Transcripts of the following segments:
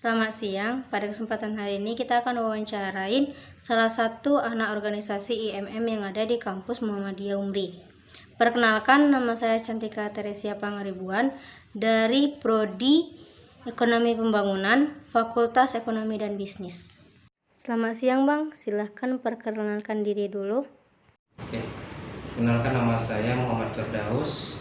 Selamat siang, pada kesempatan hari ini kita akan wawancarain salah satu anak organisasi IMM yang ada di kampus Muhammadiyah Umri. Perkenalkan, nama saya Cantika Teresia Pangaribuan dari Prodi Ekonomi Pembangunan, Fakultas Ekonomi dan Bisnis. Selamat siang Bang, silahkan perkenalkan diri dulu. Oke, kenalkan nama saya Muhammad Firdaus.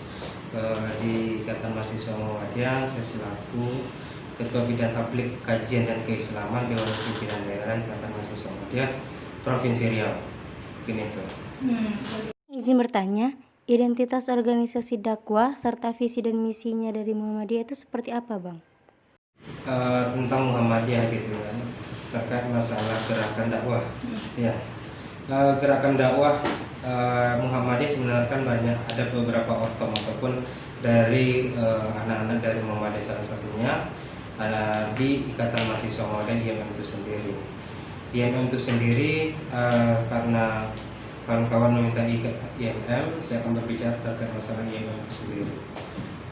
Di Ikatan Mahasiswa Muhammadiyah, saya selaku Ketua Bidang Tablik Kajian dan Keislaman Dewan Pimpinan Daerah Ikatan Mahasiswa Muhammadiyah Provinsi Riau. Mungkin itu. Izin bertanya, identitas organisasi dakwah serta visi dan misinya dari Muhammadiyah itu seperti apa, Bang? Tentang Muhammadiyah gitu kan, terkait masalah gerakan dakwah. Ya, gerakan dakwah Muhammadiyah sebenarnya kan banyak, ada beberapa ortom ataupun dari anak-anak dari Muhammadiyah, salah satunya di Ikatan Mahasiswa Muhammadiyah IMM itu sendiri. IMM itu sendiri karena kawan-kawan meminta IMM, saya akan berbicara terkait masalah IMM itu sendiri.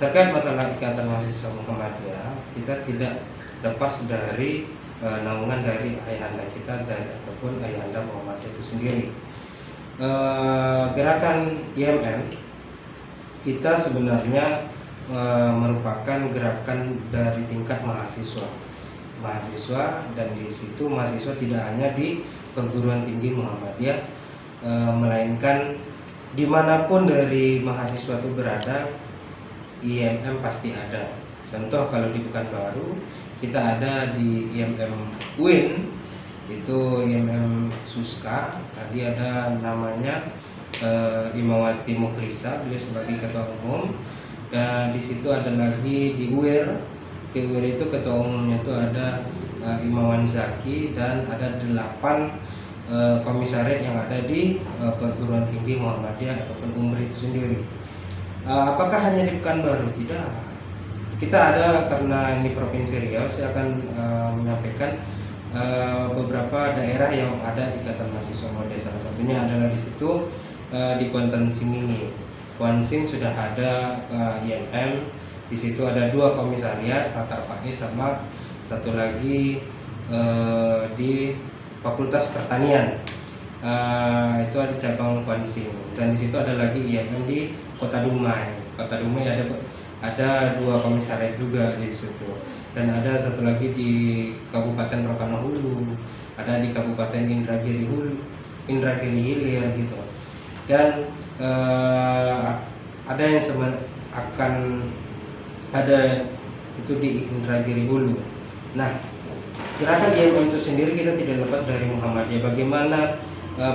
Terkait masalah Ikatan Mahasiswa Muhammadiyah, kita tidak lepas dari naungan dari ayahanda kita ataupun ayahanda Muhammadiyah itu sendiri. Gerakan IMM kita sebenarnya merupakan gerakan dari tingkat mahasiswa, dan di situ mahasiswa tidak hanya di perguruan tinggi Muhammadiyah, melainkan dimanapun dari mahasiswa itu berada, IMM pasti ada. Contoh kalau di Pekanbaru kita ada di IMM UIN, itu IMM Suska, tadi ada namanya Imawati Mukhlisa, beliau sebagai ketua umum. Dan di situ ada lagi di UIR. Di UIR itu ketua umumnya itu ada Imawan Zaki, dan ada 8 komisariat yang ada di perguruan tinggi Muhammadiyah ataupun Umri itu sendiri. Apakah hanya di Pekanbaru? Tidak. Kita ada, karena ini Provinsi Riau, saya akan menyampaikan beberapa daerah yang ada Ikatan Mahasiswa Muhammadiyah. Salah satunya adalah di situ di Kuantan Simini. Kuansing sudah ada IMM. Di situ ada 2 komisariat, Patar Pais sama satu lagi di Fakultas Pertanian. Itu ada cabang Kuansing. Dan di situ ada lagi IMM di Kota Dumai. Kota Dumai ada 2 komisariat juga di situ. Dan ada satu lagi di Kabupaten Rokan Hulu, ada di Kabupaten Indragiri Hilir gitu. Dan ada yang akan ada itu di Indragiri Hulu. Nah, gerakan IMM itu sendiri kita tidak lepas dari Muhammadiyah. Bagaimana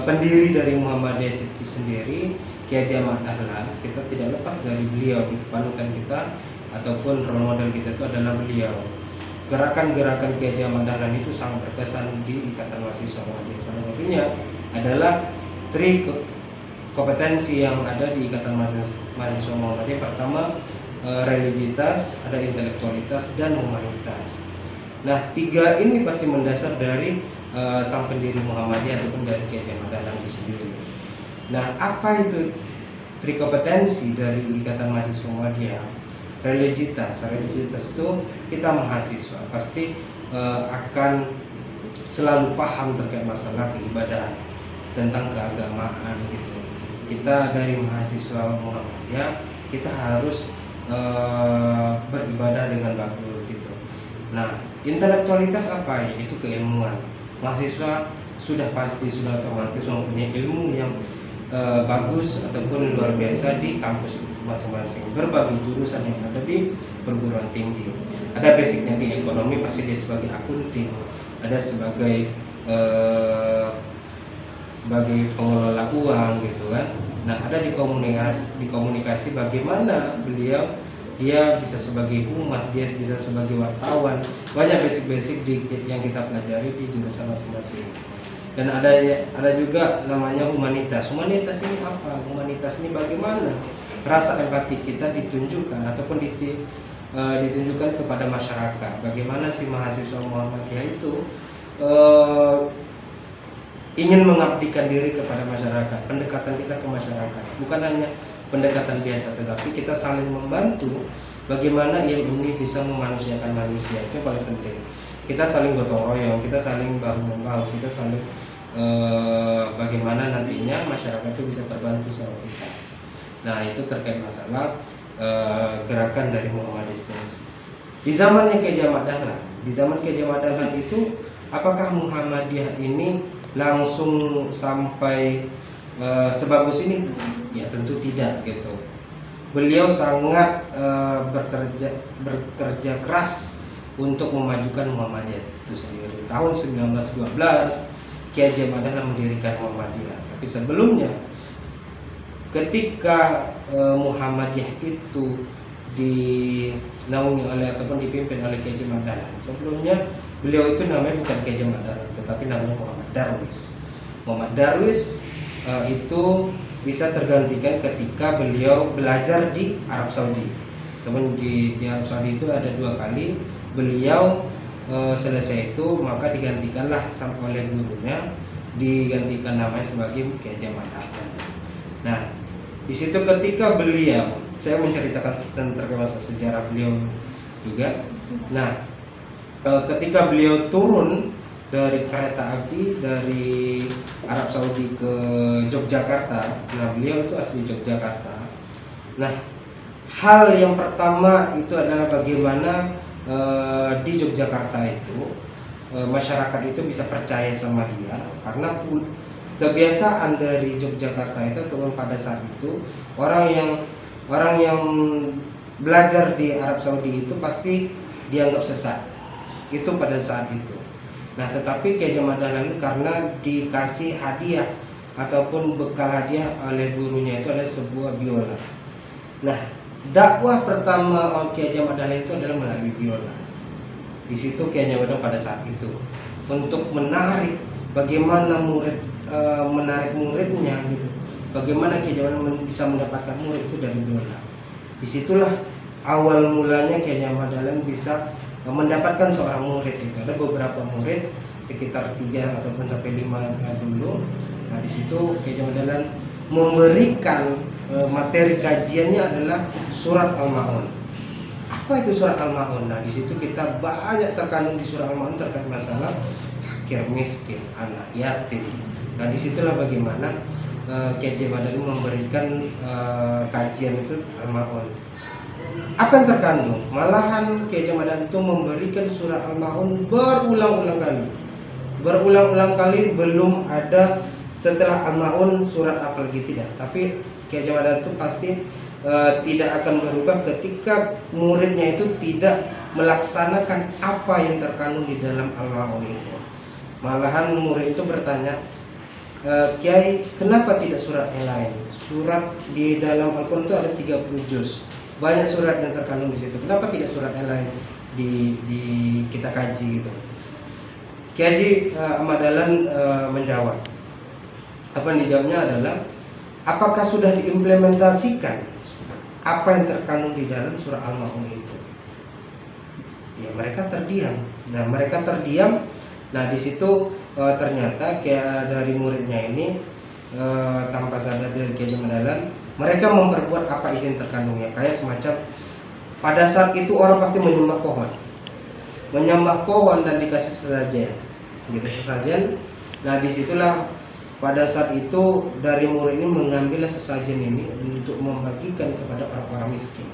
pendiri dari Muhammadiyah itu sendiri, Kiai Haji Ahmad Dahlan, kita tidak lepas dari beliau. Itu panutan kita ataupun role model kita itu adalah beliau. Gerakan-gerakan Kiai Haji Ahmad Dahlan itu sangat berkesan di Ikatan Mahasiswa Muhammadiyah. Salah satunya adalah kompetensi yang ada di Ikatan Mahasiswa Muhammadiyah. Pertama, religiusitas, ada intelektualitas, dan humanitas. Nah, 3 ini pasti mendasar dari sang pendiri Muhammadiyah ataupun dari Kiai Haji Ahmad Dahlan itu sendiri. Nah, apa itu 3 kompetensi dari Ikatan Mahasiswa Muhammadiyah? Religiusitas itu kita mahasiswa pasti akan selalu paham terkait masalah keibadahan, tentang keagamaan gitu. Kita dari mahasiswa Muhammadiyah, kita harus beribadah dengan bagus gitu. Nah, intelektualitas apa ya? Itu keilmuan. Mahasiswa sudah otomatis mempunyai ilmu yang bagus ataupun luar biasa di kampus masing-masing. Berbagai jurusan yang ada di perguruan tinggi. Ada basicnya di ekonomi, pasti dia sebagai akunting, ada sebagai pengelola uang gitu kan. Nah, ada di komunikasi bagaimana dia bisa sebagai humas, dia bisa sebagai wartawan. Banyak basic yang kita pelajari di jurusan masing-masing. Dan ada juga namanya humanitas. Humanitas ini apa? Humanitas ini bagaimana rasa empati kita ditunjukkan ataupun ditunjukkan kepada masyarakat. Bagaimana si mahasiswa Muhammadiyah itu ingin mengabdikan diri kepada masyarakat. Pendekatan kita ke masyarakat bukan hanya pendekatan biasa, tetapi kita saling membantu bagaimana IM ini bisa memanusiakan manusia, itu paling penting. Kita saling gotong royong, kita saling bahu membahu, kita saling bagaimana nantinya masyarakat itu bisa terbantu sama kita. Nah, itu terkait masalah gerakan dari Muhammadiyah. Di zamannya Kiai Ahmad Dahlan, di zaman Kiai Ahmad Dahlan itu apakah Muhammadiyah ini langsung sampai sebagus ini? Ya tentu tidak gitu. Beliau sangat bekerja keras untuk memajukan Muhammadiyah itu sendiri. Tahun 1912 Kiai Ahmad Dahlan mendirikan Muhammadiyah. Tapi sebelumnya ketika Muhammadiyah itu dinaungi oleh ataupun dipimpin oleh Kiai Ahmad Dahlan, sebelumnya beliau itu namanya bukan Kiai Ahmad Dahlan, tetapi namanya Muhammad Darwis. Muhammad Darwis itu bisa tergantikan ketika beliau belajar di Arab Saudi. Teman di Arab Saudi itu ada 2 kali beliau selesai itu, maka digantikanlah oleh gurunya, digantikan namanya sebagai Kiai Ahmad Dahlan. Nah, di situ ketika beliau, saya menceritakan tentang masa sejarah beliau juga. Nah, ketika beliau turun dari kereta api dari Arab Saudi ke Yogyakarta, nah beliau itu asli Yogyakarta. Nah, hal yang pertama itu adalah bagaimana di Yogyakarta itu masyarakat itu bisa percaya sama dia, karena kebiasaan dari Yogyakarta itu turun pada saat itu orang yang belajar di Arab Saudi itu pasti dianggap sesat itu pada saat itu. Nah, tetapi Kiai Ahmad Dahlan karena dikasih hadiah ataupun bekal hadiah oleh gurunya itu adalah sebuah biola. Nah, dakwah pertama Kiai Ahmad Dahlan itu adalah melalui biola. Di situ Kiai Ahmad Dahlan pada saat itu untuk menarik bagaimana menarik muridnya gitu. Bagaimana Kiai Ahmad Dahlan bisa mendapatkan murid itu dari biola. Disitulah awal mulanya Kiai Ahmad Dahlan bisa mendapatkan seorang murid itu. Ada beberapa murid sekitar 3 ataupun sampai 5 dulu. Nah, di situ Kiai Ahmad Dahlan memberikan materi kajiannya adalah surat Al-Maun. Apa itu surat Al-Maun? Nah, di situ kita banyak terkandung di surat Al-Maun terkait masalah fakir miskin, anak yatim. Nah, disitulah bagaimana Kiai Ahmad Dahlan memberikan kajian itu Al-Maun. Apa yang terkandung? Malahan Kiai Ahmad Dahlan itu memberikan surat Al-Maun berulang-ulang kali. Berulang-ulang kali, belum ada setelah Al-Maun surat apa lagi, tidak. Tapi Kiai Ahmad Dahlan itu pasti tidak akan berubah ketika muridnya itu tidak melaksanakan apa yang terkandung di dalam Al-Maun itu. Malahan murid itu bertanya, Kiai, kenapa tidak surat yang lain? Surat di dalam Al-Quran itu ada 30 juz. Banyak surat yang terkandung di situ. Kenapa tidak surat yang lain di kita kaji gitu? Kiai Ahmad Dahlan menjawab. Apa yang dijawabnya adalah, apakah sudah diimplementasikan apa yang terkandung di dalam surah Al-Maun itu? Ya, mereka terdiam. Nah, mereka terdiam. Nah, di situ ternyata dari muridnya ini tanpa sadar dari Kiai Ahmad Dahlan, mereka memperbuat apa isi yang terkandungnya. Kayak semacam pada saat itu orang pasti menyembah pohon dan dikasih sesajen, gitu sesajen. Nah, disitulah pada saat itu dari murid ini mengambil sesajen ini untuk membagikan kepada orang-orang miskin.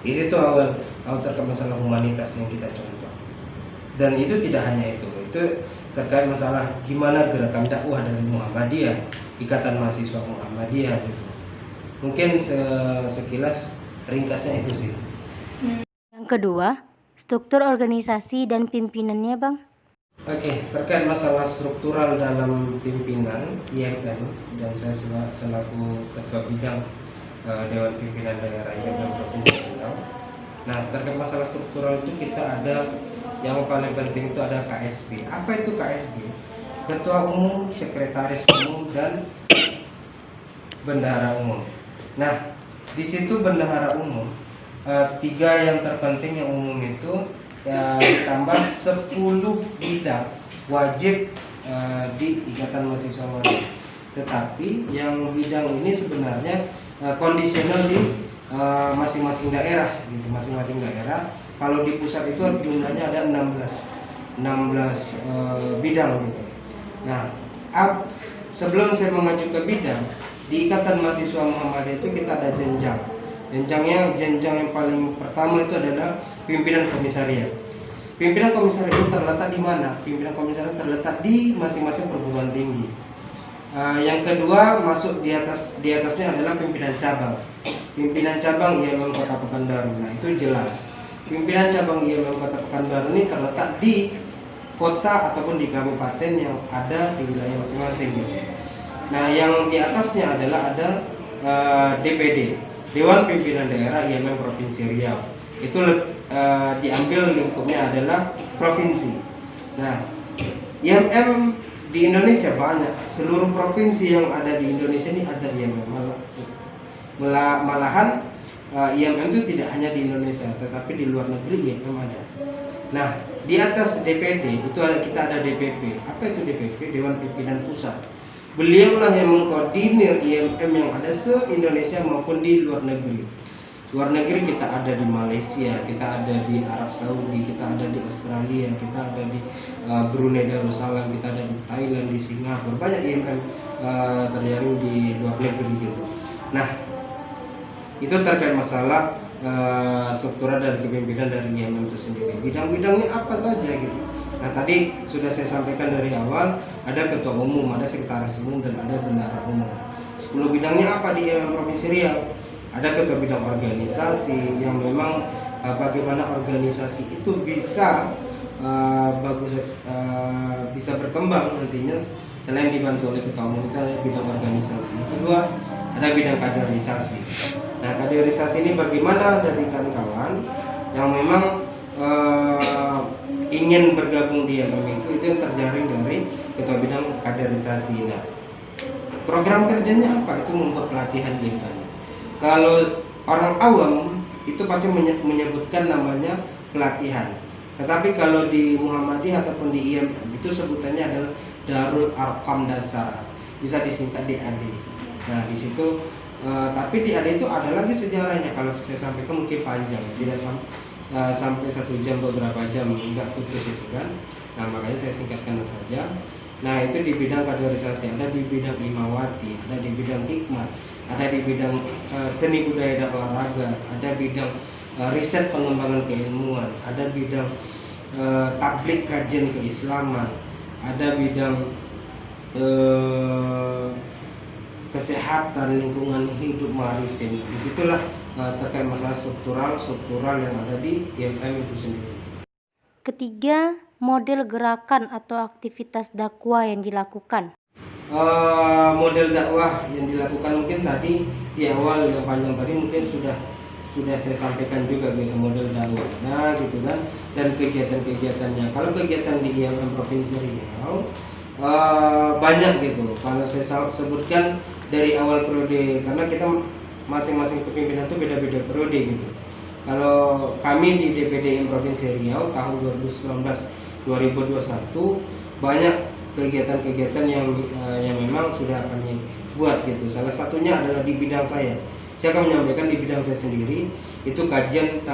Di situ awal terkait masalah humanitas yang kita contoh. Dan itu tidak hanya itu terkait masalah gimana gerakan dakwah dari Muhammadiyah, Ikatan Mahasiswa Muhammadiyah gitu. Mungkin sekilas ringkasnya itu sih. Yang kedua, struktur organisasi dan pimpinannya, Bang. Oke, terkait masalah struktural dalam pimpinan IMM, dan saya selaku Ketua Bidang Dewan Pimpinan Daerah IMM Provinsi Riau. Nah, terkait masalah struktural itu kita ada yang paling penting itu ada KSB. Apa itu KSB? Ketua Umum, Sekretaris Umum, dan Bendahara Umum. Nah, di situ Bendahara Umum, 3 yang terpenting yang umum itu ditambah 10 bidang wajib di Ikatan Mahasiswa Muhammadiyah. Tetapi yang bidang ini sebenarnya kondisional di masing-masing daerah gitu, masing-masing daerah. Kalau di pusat itu jumlahnya ada 16 bidang gitu. Nah, sebelum saya mengacu ke bidang, di Ikatan Mahasiswa Muhammadiyah itu kita ada jenjang. Jenjang yang paling pertama itu adalah pimpinan komisariat. Pimpinan komisariat itu terletak di mana? Pimpinan komisariat terletak di masing-masing perguruan tinggi. Yang kedua masuk di atasnya adalah pimpinan cabang. Pimpinan cabang IMM Kota Pekanbaru. Nah, itu jelas. Pimpinan cabang IMM Kota Pekanbaru ini terletak di kota ataupun di kabupaten yang ada di wilayah masing-masing. Nah, yang di atasnya adalah ada DPD, Dewan Pimpinan Daerah IMM Provinsi Riau. Itu diambil lingkupnya adalah provinsi. Nah, IMM di Indonesia banyak, seluruh provinsi yang ada di Indonesia ini ada IMM. Malahan IMM itu tidak hanya di Indonesia, tetapi di luar negeri IMM ada. Nah, di atas DPD itu kita ada DPP. Apa itu DPP? Dewan Pimpinan Pusat. Beliaulah yang mengkoordinir IMM yang ada se-Indonesia maupun di luar negeri. Luar negeri kita ada di Malaysia, kita ada di Arab Saudi, kita ada di Australia, kita ada di Brunei Darussalam, kita ada di Thailand, di Singapura. Banyak IMM terjaring di luar negeri gitu. Nah, itu terkait masalah struktural dan kepemimpinan dari IMM itu sendiri. Bidang-bidangnya apa saja gitu. Nah, tadi sudah saya sampaikan dari awal, ada ketua umum, ada sekretaris umum, dan ada bendahara umum. 10 bidangnya apa di IMM Provinsi Riau? Ada ketua bidang organisasi yang memang bagaimana organisasi itu bisa bisa berkembang nantinya selain dibantu oleh ketua umum, kita ada bidang organisasi. Kedua, ada bidang kaderisasi. Nah, kaderisasi ini bagaimana dari kawan-kawan yang memang ingin bergabung di IMM itu yang terjaring dari ketua bidang kaderisasi. Nah, program kerjanya apa? Itu membuat pelatihan IMM. Kalau orang awam itu pasti menyebutkan namanya pelatihan. Tetapi kalau di Muhammadiyah ataupun di IMM itu sebutannya adalah Darul Arqam Dasar. Bisa disingkat DAD. Nah, di situ tapi DAD itu ada lagi sejarahnya. Kalau saya sampaikan mungkin panjang, tidak sampai 1 jam, beberapa jam, enggak putus itu kan. Nah, makanya saya singkatkan saja. Nah, itu di bidang kaderisasi, ada di bidang imawati, ada di bidang hikmah, ada di bidang seni budaya dan olahraga, ada bidang riset pengembangan keilmuan, ada bidang tablik kajian keislaman, ada bidang kesehatan, lingkungan hidup, maritim. Disitulah terkait masalah struktural yang ada di IMM itu sendiri. Ketiga, model gerakan atau aktivitas dakwah yang dilakukan. Model dakwah yang dilakukan mungkin tadi di awal yang panjang tadi mungkin sudah saya sampaikan juga gitu model dakwahnya gitu kan, dan kegiatan-kegiatannya. Kalau kegiatan di IMM Provinsi Riau banyak gitu. Kalau saya sebutkan dari awal periode, karena kita masing-masing kepimpinan itu beda-beda periode gitu. Kalau kami di DPD Provinsi Riau tahun 2019-2021 banyak kegiatan-kegiatan yang memang sudah kami buat gitu. Salah satunya adalah di bidang saya. Saya akan menyampaikan di bidang saya sendiri, itu kajian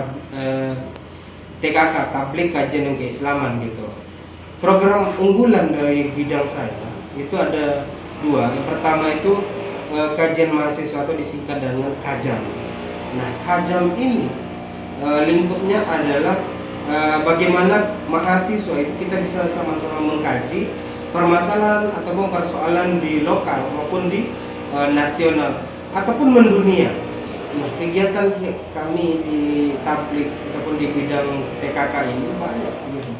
TKK, tablik kajian yang keislaman gitu. Program unggulan dari bidang saya itu ada 2. Yang pertama itu kajian mahasiswa atau disingkat dengan KAJAM. Nah, KAJAM ini lingkupnya adalah bagaimana mahasiswa itu kita bisa sama-sama mengkaji permasalahan ataupun persoalan di lokal maupun di nasional ataupun mendunia. Nah, kegiatan kami di tablik ataupun di bidang TKK ini banyak gitu.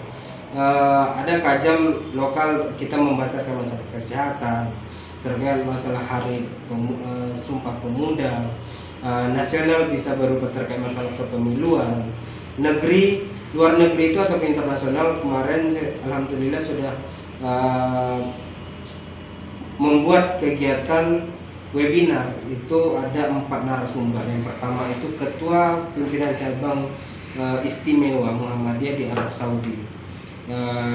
Ada KAJAM lokal, kita membahas terkait masalah kesehatan, terkait masalah hari Sumpah Pemuda. Nasional bisa berupa terkait masalah kepemiluan. Luar negeri itu atau internasional, kemarin alhamdulillah sudah membuat kegiatan webinar. Itu ada 4 narasumber. Yang pertama itu Ketua Pimpinan Cabang Istimewa Muhammadiyah di Arab Saudi,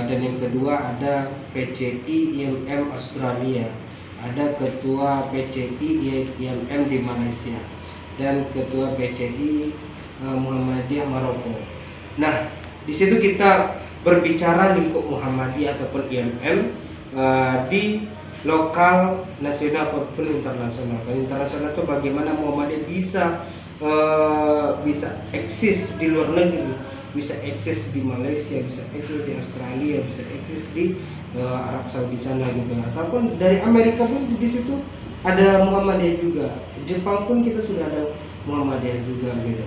dan yang kedua ada PCI IMM Australia, ada Ketua PCI IMM di Malaysia, dan Ketua PCI Muhammadiyah Maroko. Nah, di situ kita berbicara lingkup Muhammadiyah ataupun IMM di lokal, nasional ataupun internasional. Kalau internasional itu bagaimana Muhammadiyah bisa eksis di luar negeri, bisa eksis di Malaysia, bisa eksis di Australia, bisa eksis di Arab Saudi sana gitu. Ataupun dari Amerika pun di situ ada Muhammadiyah juga. Jepang pun kita sudah ada Muhammadiyah juga gitu.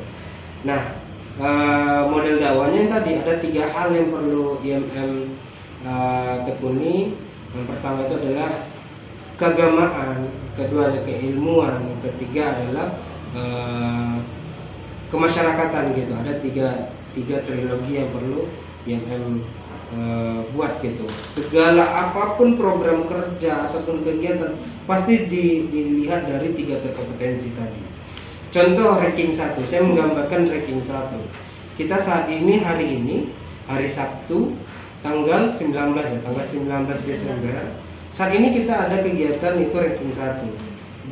Nah, model dakwahnya yang tadi ada 3 hal yang perlu IMM tekuni. Yang pertama itu adalah keagamaan, kedua ada keilmuan, yang ketiga adalah kemasyarakatan gitu. Ada tiga trilogi yang perlu IMM buat gitu. Segala apapun program kerja ataupun kegiatan pasti dilihat dari 3 kompetensi tadi. Contoh ranking 1, saya menggambarkan ranking 1. Kita saat ini hari Sabtu tanggal 19 Desember. Saat ini kita ada kegiatan itu ranking 1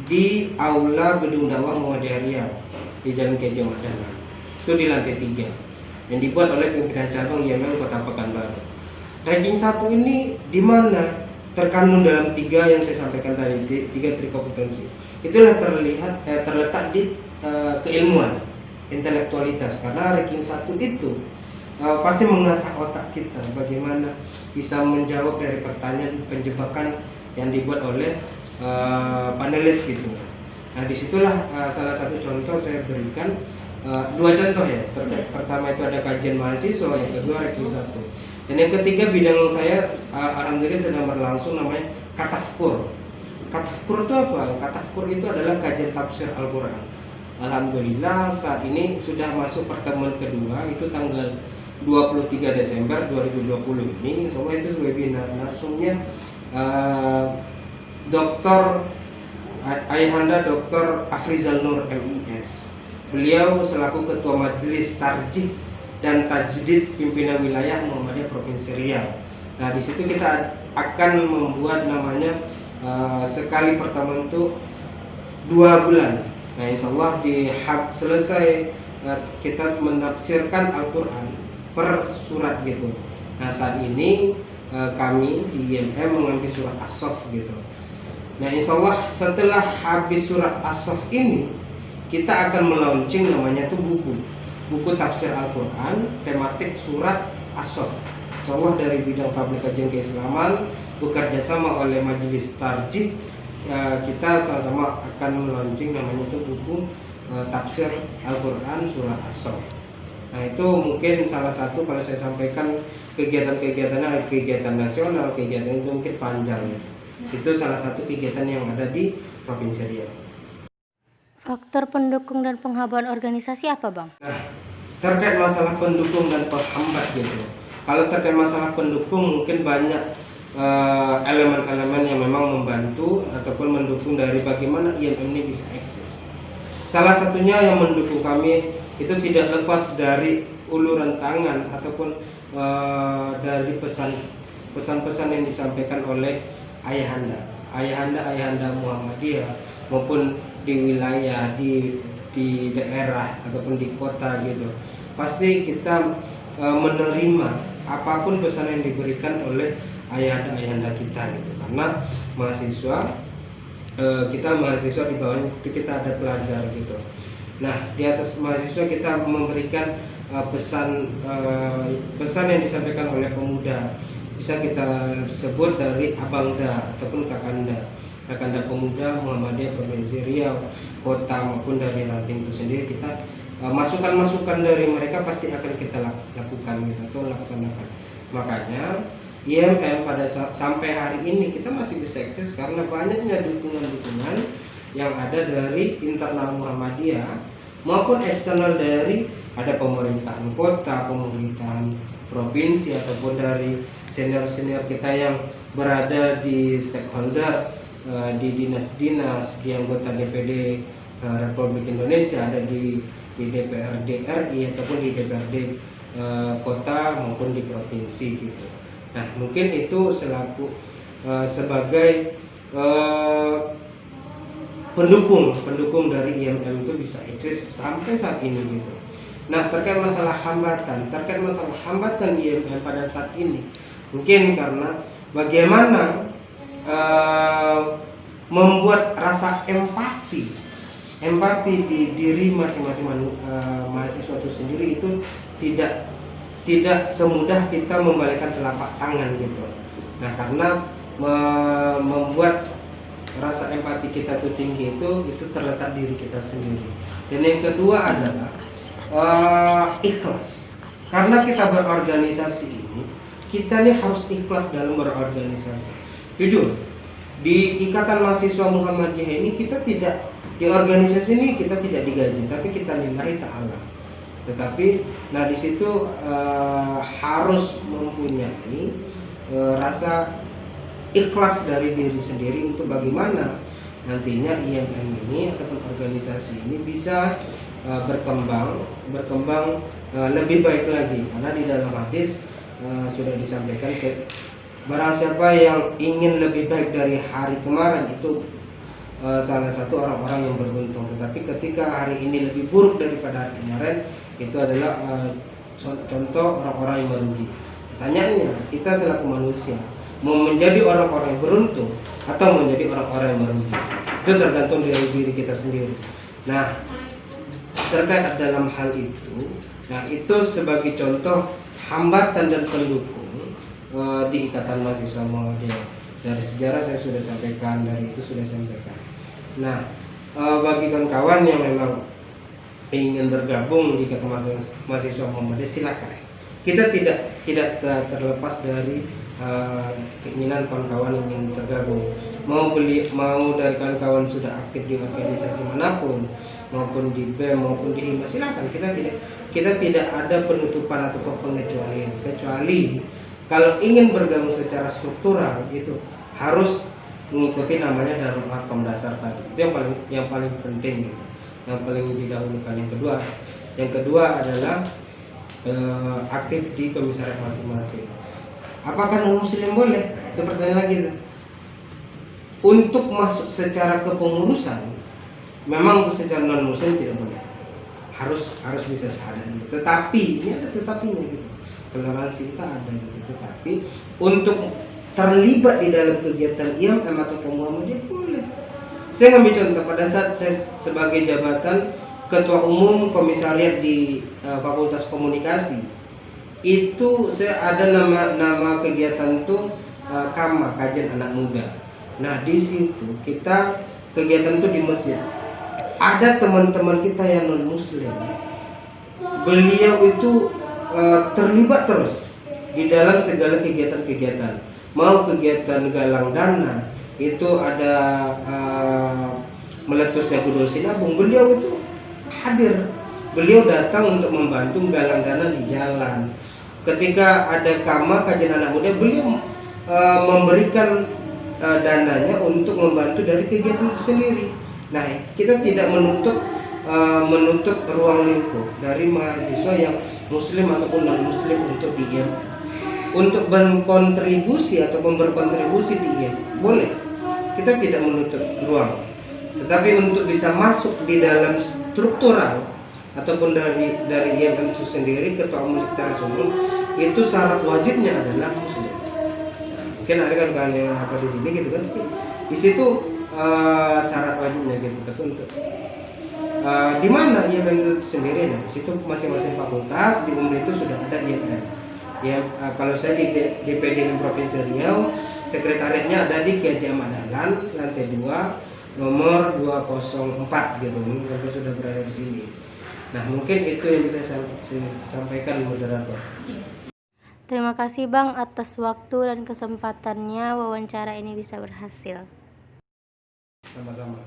di Aula Gedung Dakwah Muhammadiyah Riau di Jalan K.J. Mardana. Itu di lantai 3 yang dibuat oleh pimpinan cabang IMM Kota Pekanbaru. Ranking 1 ini di mana terkandung dalam 3 yang saya sampaikan tadi, 3 kompetensi. Itulah terletak di keilmuan, intelektualitas, karena ranking 1 itu pasti mengasah otak kita bagaimana bisa menjawab dari pertanyaan penjebakan yang dibuat oleh panelis gitu. Nah, disitulah salah satu contoh saya berikan 2 contoh ya. Pertama itu ada kajian mahasiswa, yang kedua ranking 1. Dan yang ketiga bidang saya alhamdulillah sedang berlangsung, namanya Katafkur. Katafkur itu apa? Katafkur itu adalah kajian tafsir Al-Quran. Alhamdulillah saat ini sudah masuk pertemuan kedua, itu tanggal 23 Desember 2020 ini. Semua itu webinar. Narsumnya Dr. Ayahanda Dr. Afrizal Nur MIS. Beliau selaku Ketua Majelis Tarjih dan Tajdid Pimpinan Wilayah Muhammadiyah Provinsi Riau. Nah, di situ kita akan membuat namanya sekali pertemuan itu 2 bulan. Nah, insya Allah selesai kita menafsirkan Al-Quran per surat gitu. Nah, saat ini kami di IMM mengambil surat As-Saff gitu. Nah, insya Allah setelah habis surat As-Saff ini kita akan melaunching namanya tuh buku tafsir Al-Quran tematik surat As-Saff. Insya Allah dari bidang tabligh kajian keislaman bekerja sama oleh Majelis Tarjih, kita sama-sama akan melaunching namanya tuh buku tafsir Al-Quran surah As-Saff. Nah, itu mungkin salah satu kalau saya sampaikan kegiatan-kegiatannya ada kegiatan nasional, kegiatan itu mungkin panjang ya. Itu salah satu kegiatan yang ada di Provinsi Riau. Faktor pendukung dan penghambat organisasi apa, Bang? Nah, terkait masalah pendukung dan penghambat gitu. Kalau terkait masalah pendukung mungkin banyak elemen-elemen yang memang membantu ataupun mendukung dari bagaimana IMM ini bisa eksis. Salah satunya yang mendukung kami itu tidak lepas dari uluran tangan ataupun dari pesan-pesan yang disampaikan oleh ayahanda Muhammadiyah maupun di wilayah, di daerah ataupun di kota gitu. Pasti kita menerima apapun pesan yang diberikan oleh ayahanda kita gitu. Karena mahasiswa, kita mahasiswa di bawahnya itu kita ada pelajar gitu. Nah, di atas mahasiswa kita memberikan pesan yang disampaikan oleh pemuda. Bisa kita sebut dari Abangda ataupun Kakanda Pemuda Muhammadiyah Provinsi Riau, kota maupun dari ranting itu sendiri. Kita masukan-masukan dari mereka pasti akan kita lakukan gitu atau laksanakan. Makanya IMM pada sampai hari ini kita masih bisa eksis karena banyaknya dukungan-dukungan yang ada dari internal Muhammadiyah maupun eksternal dari ada pemerintahan kota, pemerintahan provinsi ataupun dari senior-senior kita yang berada di stakeholder, di dinas-dinas, di anggota DPD Republik Indonesia, ada di DPRD RI ataupun di DPRD kota maupun di provinsi gitu. Nah, mungkin itu sebagai pendukung dari IMM itu bisa eksis sampai saat ini gitu. Nah, terkait masalah hambatan IMM pada saat ini, mungkin karena bagaimana membuat rasa empati di diri masing-masing mahasiswa itu sendiri itu tidak semudah kita membalikkan telapak tangan gitu. Nah, karena membuat rasa empati kita itu tinggi itu terletak diri kita sendiri. Dan yang kedua adalah ikhlas. Karena kita berorganisasi ini, kita nih harus ikhlas dalam berorganisasi. Jujur, di Ikatan Mahasiswa Muhammadiyah ini kita tidak, di organisasi ini kita tidak digaji, tapi kita lillahi ta'ala. Tetapi nah di situ harus mempunyai rasa ikhlas dari diri sendiri untuk bagaimana nantinya IMM ini ataupun organisasi ini bisa berkembang lebih baik lagi. Karena di dalam hadis sudah disampaikan barang siapa yang ingin lebih baik dari hari kemarin itu salah satu orang-orang yang beruntung. Tetapi ketika hari ini lebih buruk daripada hari kemarin, itu adalah contoh orang-orang yang merugi. Pertanyaannya, kita selaku manusia mau menjadi orang-orang yang beruntung atau menjadi orang-orang yang merugi, itu tergantung dari diri kita sendiri. Nah, terkait dalam hal itu, nah itu sebagai contoh hambatan dan pendukung di Ikatan Mahasiswa Muhammadiyah. Dari sejarah saya sudah sampaikan, dari itu sudah sampaikan. Nah, bagi kawan-kawan yang memang ingin bergabung di Ikatan Mahasiswa Muhammadiyah, silakan. Kita tidak terlepas dari keinginan kawan-kawan yang ingin tergabung. Mau dari kawan-kawan sudah aktif di organisasi manapun, maupun di BEM maupun di HIMA, silakan. Kita tidak ada penutupan atau pengecualian, kecuali kalau ingin bergabung secara struktural itu harus mengikuti namanya Darul Arqam dasar tadi. Itu yang paling penting gitu. Yang paling didahulukan. Yang kedua adalah aktif di komisariat masing-masing. Apakah non muslim boleh? Nah, itu pertanyaan lagi tuh. Untuk masuk secara kepengurusan memang secara non muslim tidak boleh. Harus bisa syahadat dulu. Tetapi ini ada tetapinya gitu. Toleransi kita ada gitu. Tetapi untuk terlibat di dalam kegiatan IMM atau Muhammadiyah boleh. Saya ngambil contoh pada saat saya sebagai jabatan ketua umum komisariat di Fakultas Komunikasi, itu saya ada nama kegiatan itu KAMA, kajian anak muda. Nah di situ kita kegiatan itu di masjid. Ada teman-teman kita yang non muslim, beliau itu terlibat terus di dalam segala kegiatan-kegiatan. Mau kegiatan galang dana, itu ada meletusnya Budol Sinabung, beliau itu hadir. Beliau datang untuk membantu galang dana di jalan. Ketika ada KAMA, kajian anak muda, beliau memberikan dananya untuk membantu dari kegiatan itu sendiri. Nah, kita tidak menutup ruang lingkup dari mahasiswa yang muslim ataupun non muslim untuk di IM, untuk berkontribusi ataupun berkontribusi di IM boleh. Kita tidak menutup ruang, tetapi untuk bisa masuk di dalam struktural ataupun dari IM itu sendiri, ketua umum sekretaris umum, itu syarat wajibnya adalah muslim. Nah, mungkin ada kan yang apa di sini gitu kan, di situ syarat wajibnya gitu. Tapi untuk di mana IMM itu sendiri, nah di situ masing-masing fakultas di UMRI itu sudah ada IMM. Ya, kalau saya di PDM Provinsi Riau, sekretariatnya ada di Kiai Haji Ahmad Dahlan, lantai 2, nomor 204 gitu. Mereka sudah berada di sini. Nah, mungkin itu yang bisa saya sampaikan, moderator. Terima kasih Bang atas waktu dan kesempatannya, wawancara ini bisa berhasil. Sama-sama.